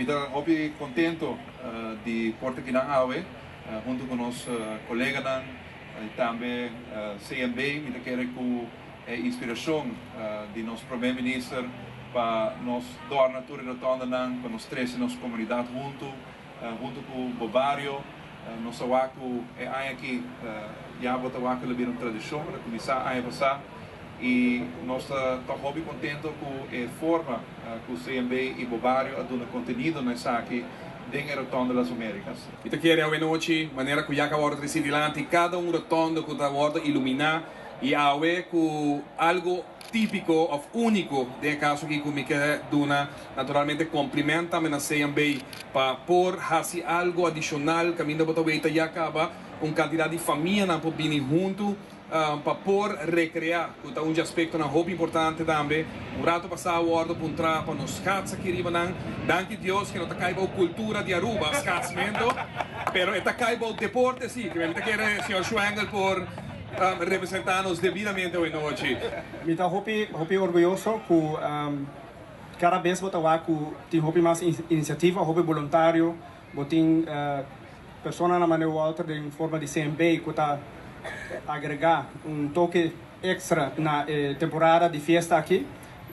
Estamos muy contentos de portar aquí en AWE, junto con los colegas y también CMB, me quiere con inspiración de nuestro primer ministro para nos dar natura rotonda para nos tres en nuestra comunidad junto con el barrio. Nossa waku aqui já bota waku ali uma tradição para começar a passar e nós estamos muito contentes com a forma que o CMB e o barrio aduna conteúdo nessa aqui dentro da Rotonda das Américas. Então queria hoje noite maneira que já acabou de ser dilante cada rotonda que está agora iluminar e awe com algo típico ou único de caso que me quer duna naturalmente cumprimenta a CMB para por fazer algo adicional caminho para ver já acaba quantidade de família na vir junto para por recrear que é aspecto na roupa importante também rato passar o ordem para nos cats aqui ribanan danke Deus que não está caindo a cultura de Aruba escassamente pero está caindo o deporte sim que ele quer senhor Schwengel por representarnos devidamente hoje noite. Me está muito orgulhoso que cada vez que eu tenho mais iniciativa, voluntário, tem pessoas na maneira outra de forma de CMB que está agregar toque extra na temporada de festa aqui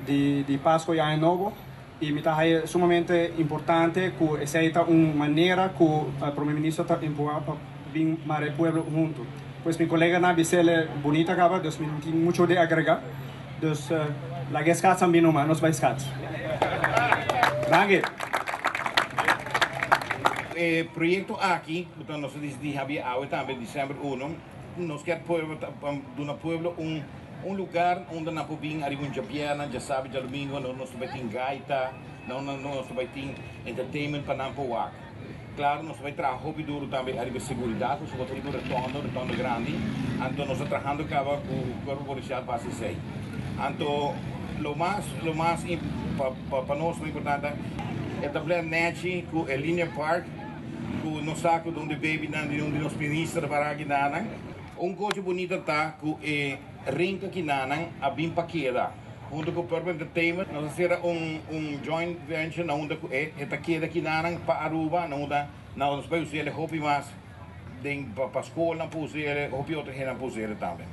de Páscoa e Ano Novo e me está sumamente importante que aceita uma maneira que o primeiro-ministro está empurrando para vir para o povo junto. Pues mi colega na Bisele bonita acaba, dus me tem muito de agregar. Dus la geskat também não, nós vai skat. Danke. Projeto aqui, então nós decidimos havia aula também dezembro 1, nós quer do na pueblo lugar onde na pobinha ali um japiana, já sabe, já domingo nós vai ter gaita, nós vai ter entertainment para não poar. Claro, nós vamos trabalhar hobby duro também a nível de segurança, nós vamos ter retorno grande, então nós estamos trabalhando com o corpo policial para se sair. Então, o mais para nós é importante é trabalhar net com a linha park, com nós saco onde baby onde nós ministros para aqui nana, coisa bonita tá com a rinca aqui nana a bem paquera. Junto com o Purple Entertainment, nós vamos joint venture onde é taqueda aqui para Aruba, onde nós vamos usar hobby mais para a escola, para usar hobby outra gente para usar também.